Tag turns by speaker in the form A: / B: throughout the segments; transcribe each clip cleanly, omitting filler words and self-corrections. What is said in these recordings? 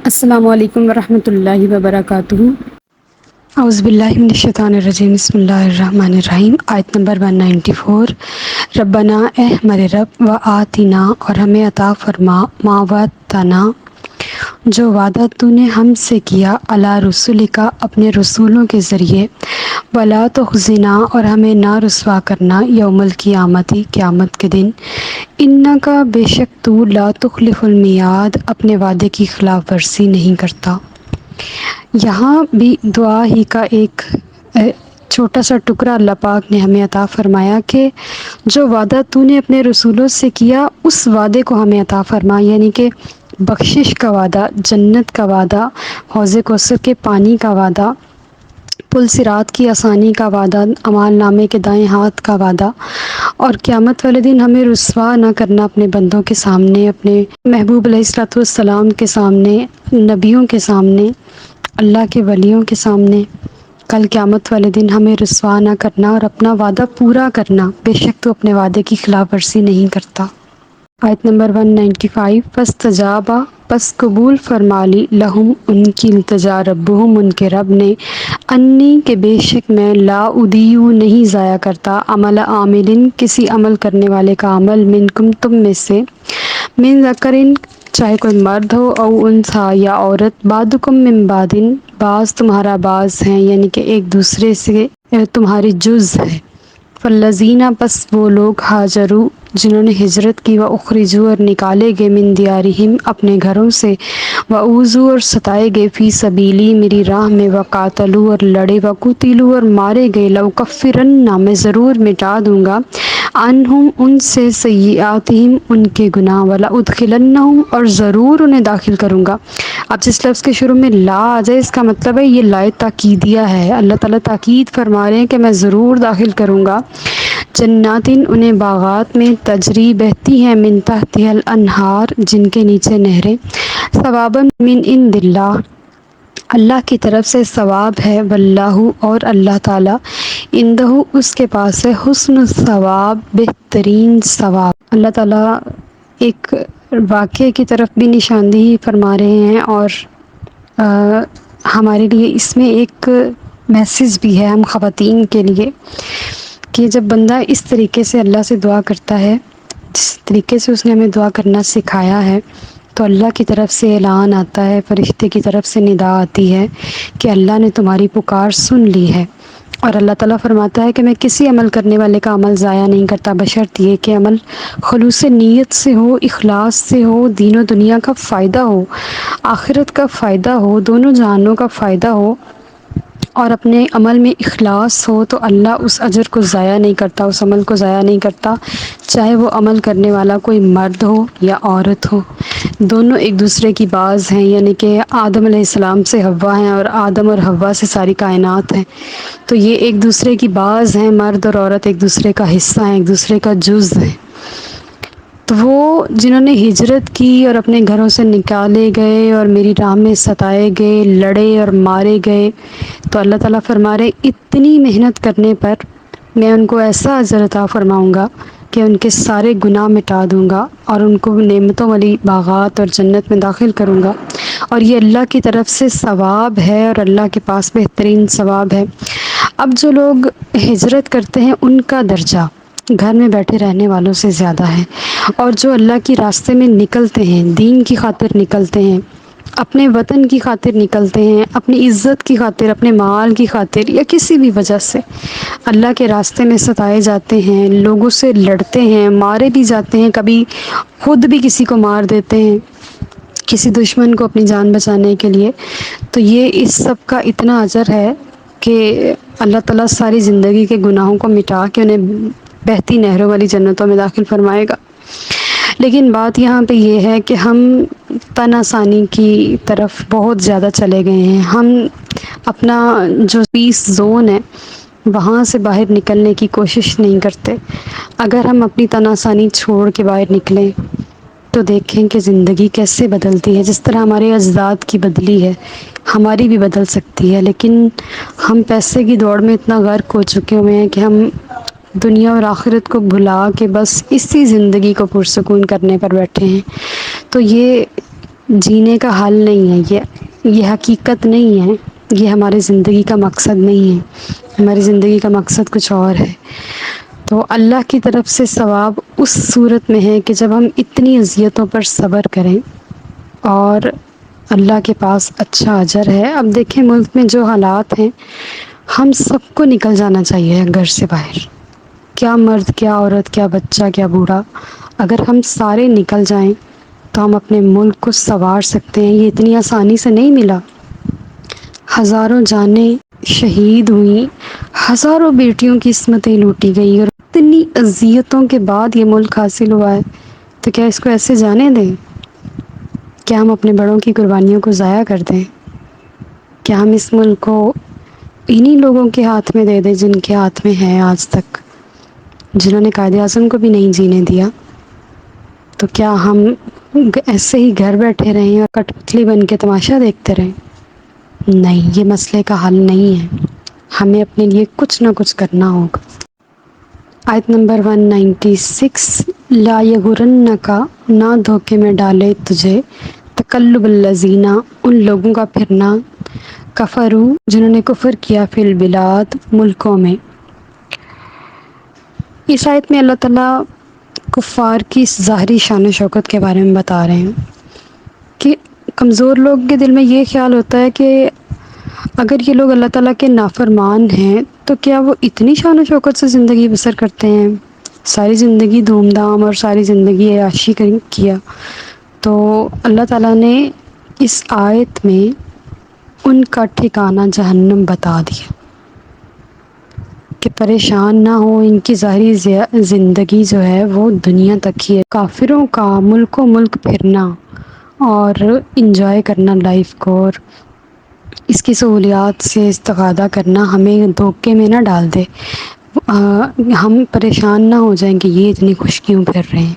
A: السلام علیکم ورحمۃ اللہ وبرکاتہ۔
B: اعوذ باللہ من الشیطان الرجیم، بسم اللہ الرحمن الرحیم۔ آیت نمبر 194۔ ربنا، اے ہمارے رب، و آتنا، اور ہمیں عطا فرما، ما وعدتنا، جو وعدہ تو نے ہم سے کیا، علی رسولک، اپنے رسولوں کے ذریعے، ولا تخزنا، اور ہمیں نہ رسوا کرنا، یوم القیامتی، قیامت کے دن، انکا، بے شک تو، لا تخلف المیعاد، اپنے وعدے کی خلاف ورزی نہیں کرتا۔ یہاں بھی دعا ہی کا ایک چھوٹا سا ٹکڑا اللہ پاک نے ہمیں عطا فرمایا کہ جو وعدہ تو نے اپنے رسولوں سے کیا اس وعدے کو ہمیں عطا فرما، یعنی کہ بخشش کا وعدہ، جنت کا وعدہ، حوض کوثر کے پانی کا وعدہ، پل صراط کی آسانی کا وعدہ، اعمال نامے کے دائیں ہاتھ کا وعدہ، اور قیامت والے دن ہمیں رسوا نہ کرنا اپنے بندوں کے سامنے، اپنے محبوب علیہ الصلوۃ والسلام کے سامنے، نبیوں کے سامنے، اللہ کے ولیوں کے سامنے۔ کل قیامت والے دن ہمیں رسوا نہ کرنا اور اپنا وعدہ پورا کرنا، بے شک تو اپنے وعدے کی خلاف ورزی نہیں کرتا۔ آیت نمبر 195۔ فاستجابا، پس قبول فرما لی، لہم، ان کی التجا، ربہم، ان کے رب نے، انی، کہ بے شک میں، لا اضیع، نہیں ضائع کرتا، عمل عامل، کسی عمل کرنے والے کا عمل، منکم، تم میں سے، من ذکرن، چاہے کوئی مرد ہو، او انثیٰ، یا عورت، بعضکم من بعض، بعض تمہارا بعض ہیں، یعنی کہ ایک دوسرے سے تمہاری جز ہے۔ فالذین، پس وہ لوگ، ہاجروا، جنہوں نے ہجرت کی، واخرجوا، اور نکالے گئے، من دیارہم، اپنے گھروں سے، واوذوا، اور ستائے گئے، فی سبیلی، میری راہ میں، وقاتلوا، اور لڑے، وقتلوا، اور مارے گئے، لأکفرن، میں ضرور مٹا دوں گا، عنہم، ان سے، سیئاتہم، ان کے گناہ، ولادخلنہم، اور ضرور انہیں داخل کروں گا۔ اب جس لفظ کے شروع میں لا آ جائے اس کا مطلب ہے یہ لا تاکیدیہ ہے، اللہ تعالیٰ تاکید فرما رہے ہیں کہ میں ضرور داخل کروں گا، جنات، انہیں باغات میں، تجری، بہتی ہیں، من تحتها الانہار، جن کے نیچے نہریں، ثوابا من عند اللہ، اللہ کی طرف سے ثواب ہے، واللہ، اور اللہ تعالیٰ، عندہ، اس کے پاس ہے، حسن الثواب، بہترین ثواب۔ اللہ تعالیٰ ایک واقعے کی طرف بھی نشاندہی فرما رہے ہیں اور ہمارے لیے اس میں ایک میسیج بھی ہے ہم خواتین کے لیے کہ جب بندہ اس طریقے سے اللہ سے دعا کرتا ہے، جس طریقے سے اس نے ہمیں دعا کرنا سکھایا ہے، تو اللہ کی طرف سے اعلان آتا ہے، فرشتے کی طرف سے ندا آتی ہے کہ اللہ نے تمہاری پکار سن لی ہے۔ اور اللہ تعالیٰ فرماتا ہے کہ میں کسی عمل کرنے والے کا عمل ضائع نہیں کرتا، بشرط یہ کہ عمل خلوص نیت سے ہو، اخلاص سے ہو، دین و دنیا کا فائدہ ہو، آخرت کا فائدہ ہو، دونوں جہانوں کا فائدہ ہو، اور اپنے عمل میں اخلاص ہو، تو اللہ اس اجر کو ضائع نہیں کرتا، اس عمل کو ضائع نہیں کرتا، چاہے وہ عمل کرنے والا کوئی مرد ہو یا عورت ہو۔ دونوں ایک دوسرے کی باز ہیں، یعنی کہ آدم علیہ السلام سے حوا ہیں اور آدم اور حوا سے ساری کائنات ہیں، تو یہ ایک دوسرے کی باز ہیں، مرد اور عورت ایک دوسرے کا حصہ ہیں، ایک دوسرے کا جز ہیں۔ تو وہ جنہوں نے ہجرت کی اور اپنے گھروں سے نکالے گئے اور میری راہ میں ستائے گئے، لڑے اور مارے گئے، تو اللہ تعالیٰ فرما رہے اتنی محنت کرنے پر میں ان کو ایسا اجر عطا فرماؤں گا کہ ان کے سارے گناہ مٹا دوں گا اور ان کو نعمتوں والی باغات اور جنت میں داخل کروں گا، اور یہ اللہ کی طرف سے ثواب ہے اور اللہ کے پاس بہترین ثواب ہے۔ اب جو لوگ ہجرت کرتے ہیں ان کا درجہ گھر میں بیٹھے رہنے والوں سے زیادہ ہے، اور جو اللہ کی راستے میں نکلتے ہیں، دین کی خاطر نکلتے ہیں، اپنے وطن کی خاطر نکلتے ہیں، اپنی عزت کی خاطر، اپنے مال کی خاطر، یا کسی بھی وجہ سے اللہ کے راستے میں ستائے جاتے ہیں، لوگوں سے لڑتے ہیں، مارے بھی جاتے ہیں، کبھی خود بھی کسی کو مار دیتے ہیں کسی دشمن کو اپنی جان بچانے کے لیے، تو یہ اس سب کا اتنا اجر ہے کہ اللہ تعالیٰ ساری زندگی کے گناہوں کو مٹا کے انہیں بہتی نہروں والی جنتوں میں داخل فرمائے گا۔ لیکن بات یہاں پہ یہ ہے کہ ہم تن آسانی کی طرف بہت زیادہ چلے گئے ہیں، ہم اپنا جو پیس زون ہے وہاں سے باہر نکلنے کی کوشش نہیں کرتے۔ اگر ہم اپنی تن آسانی چھوڑ کے باہر نکلیں تو دیکھیں کہ زندگی کیسے بدلتی ہے، جس طرح ہمارے اجداد کی بدلی ہے ہماری بھی بدل سکتی ہے، لیکن ہم پیسے کی دوڑ میں اتنا غرق ہو چکے ہوئے ہیں کہ ہم دنیا اور آخرت کو بھلا کے بس اسی زندگی کو پرسکون کرنے پر بیٹھے ہیں۔ تو یہ جینے کا حل نہیں ہے، یہ حقیقت نہیں ہے، یہ ہماری زندگی کا مقصد نہیں ہے، ہماری زندگی کا مقصد کچھ اور ہے۔ تو اللہ کی طرف سے ثواب اس صورت میں ہے کہ جب ہم اتنی اذیتوں پر صبر کریں، اور اللہ کے پاس اچھا اجر ہے۔ اب دیکھیں ملک میں جو حالات ہیں، ہم سب کو نکل جانا چاہیے گھر سے باہر، کیا مرد، کیا عورت، کیا بچہ، کیا بوڑھا، اگر ہم سارے نکل جائیں تو ہم اپنے ملک کو سنوار سکتے ہیں۔ یہ اتنی آسانی سے نہیں ملا، ہزاروں جانیں شہید ہوئیں، ہزاروں بیٹیوں کی عصمتیں لوٹی گئی، اور اتنی اذیتوں کے بعد یہ ملک حاصل ہوا ہے، تو کیا اس کو ایسے جانے دیں؟ کیا ہم اپنے بڑوں کی قربانیوں کو ضائع کر دیں؟ کیا ہم اس ملک کو انہی لوگوں کے ہاتھ میں دے دیں جن کے ہاتھ میں ہے آج تک، جنہوں نے قائد اعظم کو بھی نہیں جینے دیا؟ تو کیا ہم ایسے ہی گھر بیٹھے رہیں اور کٹ پتلی بن کے تماشا دیکھتے رہیں؟ نہیں، یہ مسئلے کا حل نہیں ہے، ہمیں اپنے لیے کچھ نہ کچھ کرنا ہوگا۔ آیت نمبر 196، لا یغرنک، نہ دھوکے میں ڈالے تجھے، تقلب الذین، ان لوگوں کا پھرنا، کفروا، جنہوں نے کفر کیا، فی البلاد، ملکوں میں۔ اس آیت میں اللہ تعالیٰ کفار کی ظاہری شان و شوکت کے بارے میں بتا رہے ہیں کہ کمزور لوگ کے دل میں یہ خیال ہوتا ہے کہ اگر یہ لوگ اللہ تعالیٰ کے نافرمان ہیں تو کیا وہ اتنی شان و شوکت سے زندگی بسر کرتے ہیں، ساری زندگی دھوم دھام اور ساری زندگی عیاشی کیا؟ تو اللہ تعالیٰ نے اس آیت میں ان کا ٹھکانہ جہنم بتا دیا کہ پریشان نہ ہو، ان کی ظاہری زندگی جو ہے وہ دنیا تک ہی ہے۔ کافروں کا ملک و ملک پھرنا اور انجوائے کرنا لائف کو، اور اس کی سہولیات سے استفادہ کرنا ہمیں دھوکے میں نہ ڈال دے، ہم پریشان نہ ہو جائیں کہ یہ اتنی خوش کیوں پھر رہے ہیں،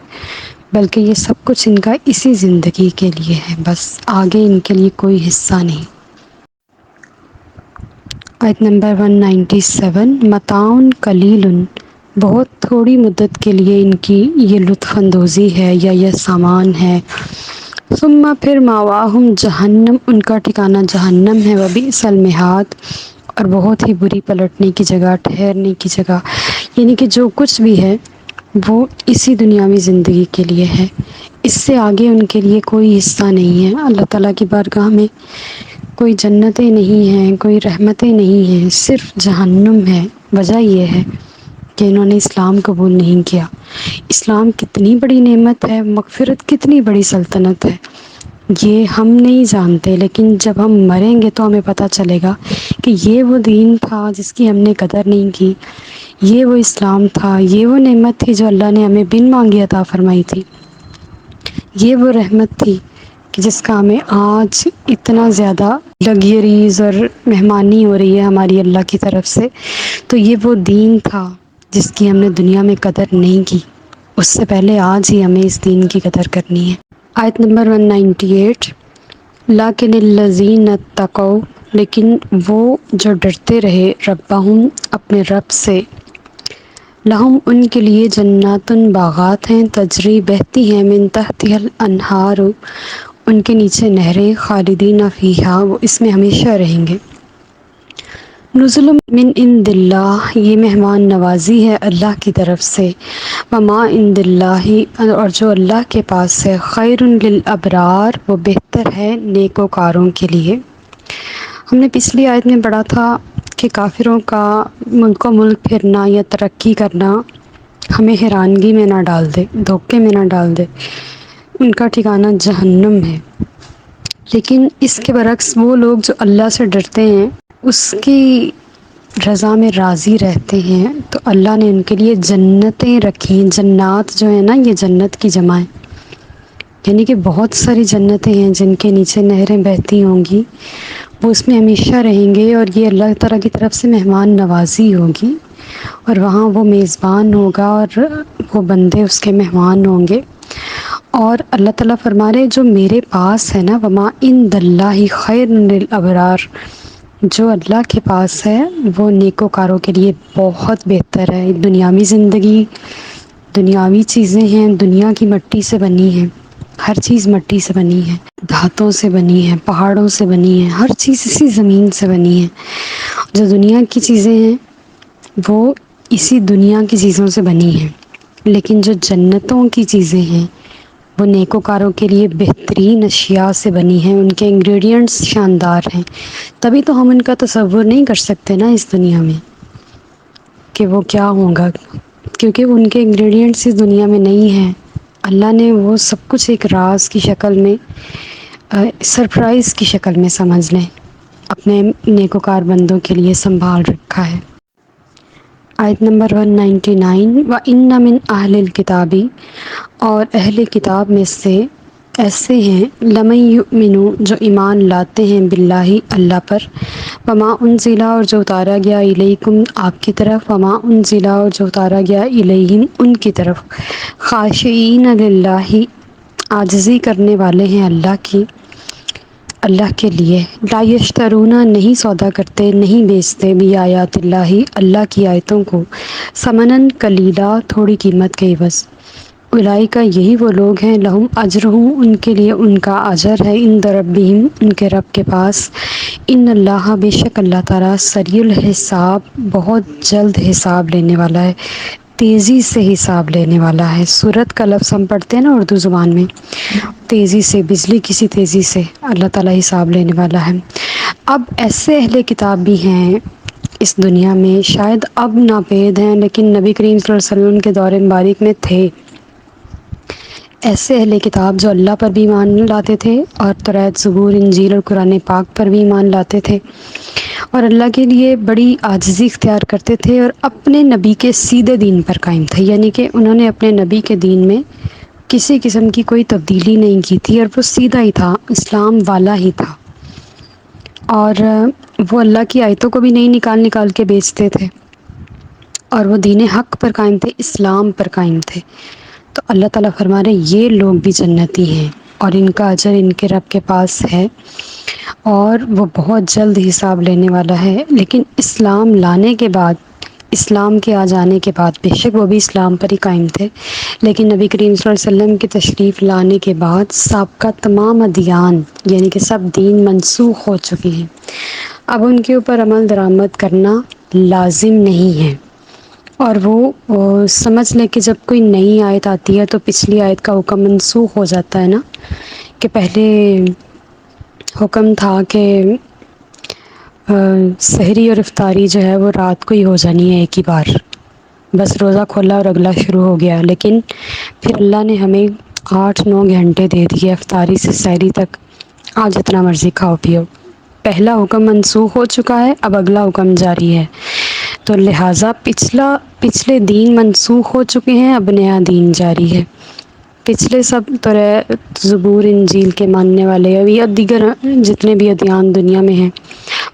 B: بلکہ یہ سب کچھ ان کا اسی زندگی کے لیے ہے، بس آگے ان کے لیے کوئی حصہ نہیں۔ آیت نمبر 197، متاع قلیل، بہت تھوڑی مدت کے لیے ان کی یہ لطف اندوزی ہے یا یہ سامان ہے، ثم پھر مأواہم جہنم، ان کا ٹھکانہ جہنم ہے، وبئس المہاد، اور بہت ہی بری پلٹنے کی جگہ، ٹھہرنے کی جگہ، یعنی کہ جو کچھ بھی ہے وہ اسی دنیاوی زندگی کے لیے ہے، اس سے آگے ان کے لیے کوئی حصہ نہیں ہے۔ اللہ تعالیٰ کی بارگاہ میں کوئی جنتیں نہیں ہیں، کوئی رحمتیں نہیں ہیں، صرف جہنم ہے۔ وجہ یہ ہے کہ انہوں نے اسلام قبول نہیں کیا۔ اسلام کتنی بڑی نعمت ہے، مغفرت کتنی بڑی سلطنت ہے، یہ ہم نہیں جانتے، لیکن جب ہم مریں گے تو ہمیں پتہ چلے گا کہ یہ وہ دین تھا جس کی ہم نے قدر نہیں کی، یہ وہ اسلام تھا، یہ وہ نعمت تھی جو اللہ نے ہمیں بن مانگے عطا فرمائی تھی، یہ وہ رحمت تھی کہ جس کا ہمیں آج اتنا زیادہ لگژریز اور مہمانی ہو رہی ہے ہماری اللہ کی طرف سے۔ تو یہ وہ دین تھا جس کی ہم نے دنیا میں قدر نہیں کی، اس سے پہلے آج ہی ہمیں اس دین کی قدر کرنی ہے۔ آیت نمبر 198، لیکن الذین اتقوا، لیکن وہ جو ڈرتے رہے، ربہم، اپنے رب سے، لہم، ان کے لیے، جنات، باغات ہیں، تجری، بہتی ہیں، من تحتها الانہار، ان کے نیچے نہریں، خالدین فیہا، وہ اس میں ہمیشہ رہیں گے، نزل من عند اللہ، یہ مہمان نوازی ہے اللہ کی طرف سے، وما عند اللہ، اور جو اللہ کے پاس ہے، خیر للابرار، وہ بہتر ہے نیکوکاروں کے لیے۔ ہم نے پچھلی آیت میں پڑھا تھا کہ کافروں کا ملک و ملک پھرنا یا ترقی کرنا ہمیں حیرانگی میں نہ ڈال دے، دھوکے میں نہ ڈال دے، ان کا ٹھکانہ جہنم ہے۔ لیکن اس کے برعکس وہ لوگ جو اللہ سے ڈرتے ہیں، اس کی رضا میں راضی رہتے ہیں، تو اللہ نے ان کے لیے جنتیں رکھی ہیں۔ جنات جو ہے نا، یہ جنت کی جمع ہے، یعنی کہ بہت ساری جنتیں ہیں جن کے نیچے نہریں بہتی ہوں گی، وہ اس میں ہمیشہ رہیں گے، اور یہ اللہ تعالیٰ کی طرف سے مہمان نوازی ہوگی، اور وہاں وہ میزبان ہوگا اور وہ بندے اس کے مہمان ہوں گے۔ اور اللہ تعالیٰ فرما رہے جو میرے پاس ہے نا، وما عند اللہ خیر للابرار، جو اللہ کے پاس ہے وہ نیکوکاروں کے لیے بہت بہتر ہے۔ دنیاوی زندگی، دنیاوی چیزیں ہیں، دنیا کی مٹی سے بنی ہیں، ہر چیز مٹی سے بنی ہے، دھاتوں سے بنی ہے، پہاڑوں سے بنی ہے، ہر چیز اسی زمین سے بنی ہے۔ جو دنیا کی چیزیں ہیں وہ اسی دنیا کی چیزوں سے بنی ہیں، لیکن جو جنتوں کی چیزیں ہیں وہ نیکوکاروں کے لیے بہترین اشیاء سے بنی ہیں، ان کے انگریڈینٹس شاندار ہیں، تبھی تو ہم ان کا تصور نہیں کر سکتے نا اس دنیا میں کہ وہ کیا ہوگا، کیونکہ ان کے انگریڈینٹس اس دنیا میں نہیں ہیں۔ اللہ نے وہ سب کچھ ایک راز کی شکل میں، سرپرائز کی شکل میں سمجھ لیں اپنے نیکوکار بندوں کے لیے سنبھال رکھا ہے۔ آیت نمبر 199، وَإِنَّ مِنْ أَهْلِ الْكِتَابِ، اور اہل کتاب میں سے ایسے ہیں لَمَن يُؤْمِنُ، جو ایمان لاتے ہیں بِاللَّهِ، اللہ پر، وَمَا أُنزِلَ، اور جو اتارا گیا إِلَيْكُمْ، آپ کی طرف، وَمَا أُنزِلَ، اور جو اتارا گیا إِلَيْهِمْ، ان کی طرف، خاشعین للہ، عاجزی کرنے والے ہیں اللہ کی، اللہ کے لیے، لا یشترون، نہیں سودا کرتے، نہیں بیچتے، بھی آیات اللہ، اللہ کی آیتوں کو، ثمناً قلیلا، تھوڑی قیمت کے عوض، اولئک، یہی وہ لوگ ہیں، لہم اجرہم، ان کے لیے ان کا اجر ہے، عند ربہم، ان کے رب کے پاس، ان اللہ، بے شک اللہ تعالیٰ، سریع الحساب، بہت جلد حساب لینے والا ہے، تیزی سے حساب لینے والا ہے۔ سورت کا لفظ ہم پڑھتے ہیں نا اردو زبان میں، تیزی سے، بجلی کسی تیزی سے اللہ تعالیٰ حساب لینے والا ہے۔ اب ایسے اہل کتاب بھی ہیں اس دنیا میں، شاید اب ناپید ہیں لیکن نبی کریم صلی اللہ علیہ وسلم کے دور مبارک میں تھے ایسے اہل کتاب جو اللہ پر بھی ایمان لاتے تھے، اور توریت، زبور، انجیل اور قرآن پاک پر بھی ایمان لاتے تھے، اور اللہ کے لیے بڑی عاجزی اختیار کرتے تھے، اور اپنے نبی کے سیدھے دین پر قائم تھے، یعنی کہ انہوں نے اپنے نبی کے دین میں کسی قسم کی کوئی تبدیلی نہیں کی تھی، اور وہ سیدھا ہی تھا، اسلام والا ہی تھا، اور وہ اللہ کی آیتوں کو بھی نہیں نکال نکال کے بیچتے تھے، اور وہ دین حق پر قائم تھے، اسلام پر قائم تھے۔ تو اللہ تعالیٰ فرما رہے یہ لوگ بھی جنتی ہیں، اور ان کا اجر ان کے رب کے پاس ہے، اور وہ بہت جلد حساب لینے والا ہے۔ لیکن اسلام لانے کے بعد، اسلام کے آ جانے کے بعد، بے شک وہ بھی اسلام پر ہی قائم تھے، لیکن نبی کریم صلی اللہ علیہ وسلم کی تشریف لانے کے بعد سابقہ تمام ادیان، یعنی کہ سب دین منسوخ ہو چکے ہیں، اب ان کے اوپر عمل درآمد کرنا لازم نہیں ہے، اور وہ سمجھ لیں کہ جب کوئی نئی آیت آتی ہے تو پچھلی آیت کا حکم منسوخ ہو جاتا ہے نا، کہ پہلے حکم تھا کہ سحری اور افطاری جو ہے وہ رات کو ہی ہو جانی ہے ایک ہی بار، بس روزہ کھولا اور اگلا شروع ہو گیا، لیکن پھر اللہ نے ہمیں 8-9 گھنٹے دے دیے افطاری سے سحری تک، آج جتنا مرضی کھاؤ پیو، پہلا حکم منسوخ ہو چکا ہے، اب اگلا حکم جاری ہے، تو لہٰذا پچھلے دین منسوخ ہو چکے ہیں، اب نیا دین جاری ہے۔ پچھلے سب زبور، انجیل کے ماننے والے یا دیگر جتنے بھی ادیان دنیا میں ہیں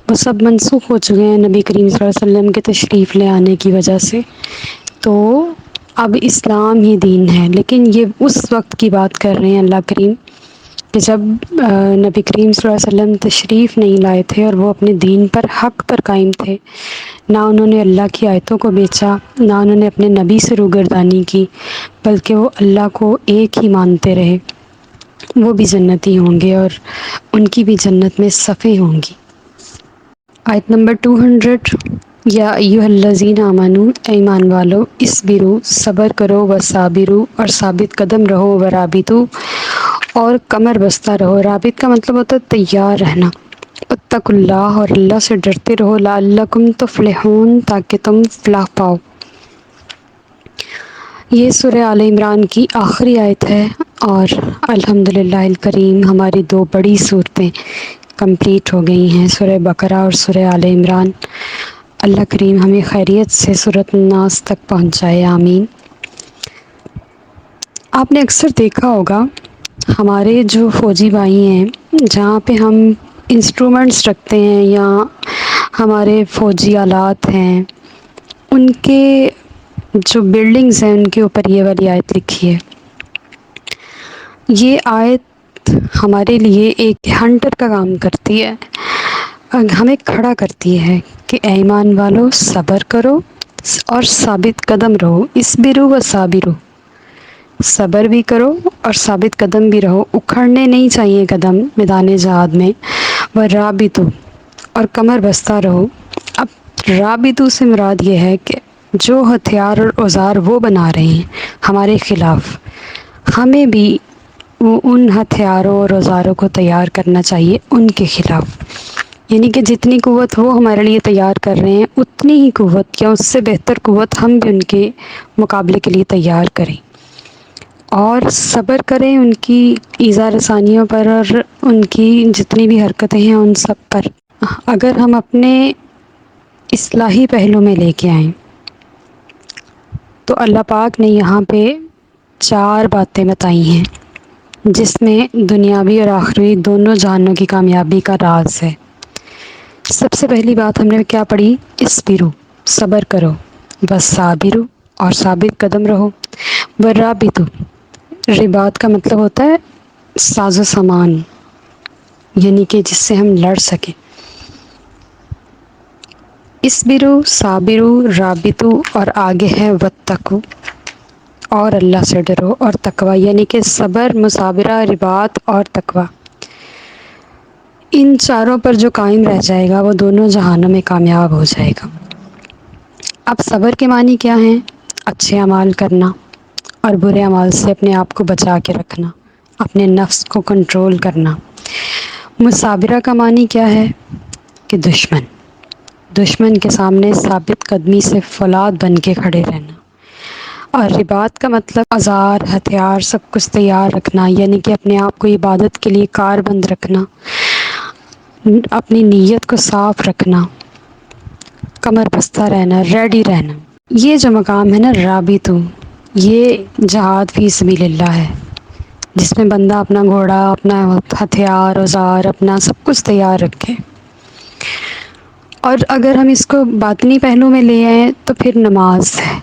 B: وہ سب منسوخ ہو چکے ہیں نبی کریم صلی اللہ علیہ وسلم کے تشریف لے آنے کی وجہ سے، تو اب اسلام ہی دین ہے۔ لیکن یہ اس وقت کی بات کر رہے ہیں اللہ کریم کہ جب نبی کریم صلی اللہ علیہ وسلم تشریف نہیں لائے تھے، اور وہ اپنے دین پر، حق پر قائم تھے، نہ انہوں نے اللہ کی آیتوں کو بیچا، نہ انہوں نے اپنے نبی سے روگردانی کی، بلکہ وہ اللہ کو ایک ہی مانتے رہے، وہ بھی جنتی ہوں گے، اور ان کی بھی جنت میں صفیں ہوں گی۔ آیت نمبر 200، یا ایھا الذین آمنو، ایمان والو، اصبروا، صبر کرو، وصابروا، اور ثابت قدم رہو، ورابطوا، اور کمر بستہ رہو۔ رابط کا مطلب ہوتا ہے تیار رہنا۔ اتقوا اللہ، اور اللہ سے ڈرتے رہو، لعلکم تفلحون، تاکہ تم فلاح پاؤ۔ یہ سورہ آل عمران کی آخری آیت ہے، اور الحمدللہ الکریم ہماری 2 بڑی صورتیں کمپلیٹ ہو گئی ہیں، سورہ بقرہ اور سورہ آل عمران۔ اللہ کریم ہمیں خیریت سے سورۃ الناس تک پہنچائے، آمین۔ آپ نے اکثر دیکھا ہوگا ہمارے جو فوجی بھائی ہیں، جہاں پہ ہم انسٹرومنٹس رکھتے ہیں یا ہمارے فوجی آلات ہیں، ان کے جو بلڈنگز ہیں ان کے اوپر یہ والی آیت لکھی ہے۔ یہ آیت ہمارے لیے ایک ہنٹر کا کام کرتی ہے، ہمیں کھڑا کرتی ہے کہ اے ایمان والو، صبر کرو اور ثابت قدم رہو، اصبروا وصابروا، صبر بھی کرو اور ثابت قدم بھی رہو، اکھڑنے نہیں چاہیے قدم میدان جہاد میں، ورابطو اور کمر بستہ رہو۔ اب رابطو سے مراد یہ ہے کہ جو ہتھیار اور اوزار وہ بنا رہے ہیں ہمارے خلاف، ہمیں بھی وہ ان ہتھیاروں اور اوزاروں کو تیار کرنا چاہیے ان کے خلاف، یعنی کہ جتنی قوت وہ ہمارے لیے تیار کر رہے ہیں اتنی ہی قوت یا اس سے بہتر قوت ہم بھی ان کے مقابلے کے لیے تیار کریں، اور صبر کریں ان کی ایذا رسانیوں پر اور ان کی جتنی بھی حرکتیں ہیں ان سب پر۔ اگر ہم اپنے اصلاحی پہلو میں لے کے آئیں تو اللہ پاک نے یہاں پہ 4 باتیں بتائی ہیں جس میں دنیاوی اور آخری دونوں جہانوں کی کامیابی کا راز ہے۔ سب سے پہلی بات ہم نے کیا پڑھی؟ اصبروا، صبر کرو، وصابروا اور ثابت قدم رہو، ورابطوا، رباط کا مطلب ہوتا ہے ساز و سامان، یعنی کہ جس سے ہم لڑ سکیں۔ اصبروا، صابروا، رابطوا اور آگے ہے واتقوا، اور اللہ سے ڈرو، اور تقوی یعنی کہ صبر، مصابرہ، رباط اور تقوی، ان چاروں پر جو قائم رہ جائے گا وہ دونوں جہانوں میں کامیاب ہو جائے گا۔ اب صبر کے معنی کیا ہیں؟ اچھے اعمال کرنا اور برے اعمال سے اپنے آپ کو بچا کے رکھنا، اپنے نفس کو کنٹرول کرنا۔ مصابرہ کا معنی کیا ہے؟ کہ دشمن کے سامنے ثابت قدمی سے فولاد بن کے کھڑے رہنا۔ اور رباط کا مطلب اوزار، ہتھیار سب کچھ تیار رکھنا، یعنی کہ اپنے آپ کو عبادت کے لیے کاربند رکھنا، اپنی نیت کو صاف رکھنا، کمر بستہ رہنا، ریڈی رہنا۔ یہ جو مقام ہے نا رابطو، یہ جہاد فی سبیل اللہ ہے، جس میں بندہ اپنا گھوڑا، اپنا ہتھیار، اوزار، اپنا سب کچھ تیار رکھے۔ اور اگر ہم اس کو باطنی پہلو میں لے آئیں تو پھر نماز ہے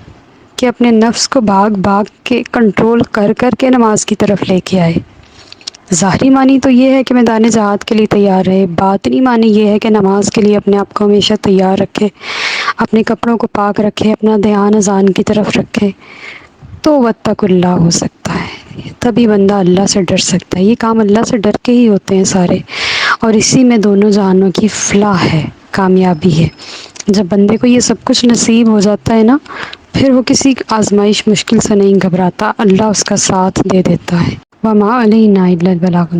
B: کہ اپنے نفس کو بھاگ کے کنٹرول کر کے نماز کی طرف لے کے آئے۔ ظاہری معنی تو یہ ہے کہ میدان جہاد کے لیے تیار رہے، باطنی معنی یہ ہے کہ نماز کے لیے اپنے آپ کو ہمیشہ تیار رکھے، اپنے کپڑوں کو پاک رکھے، اپنا دھیان اذان کی طرف رکھے، تو واتقوا اللہ ہو سکتا ہے، تبھی بندہ اللہ سے ڈر سکتا ہے۔ یہ کام اللہ سے ڈر کے ہی ہوتے ہیں سارے، اور اسی میں دونوں جہانوں کی فلاح ہے، کامیابی ہے۔ جب بندے کو یہ سب کچھ نصیب ہو جاتا ہے نا، پھر وہ کسی آزمائش مشکل سے نہیں گھبراتا، اللہ اس کا ساتھ دے دیتا ہے۔ وَمَا عَلَيْنَا إِلَّا الْبَلَاغُ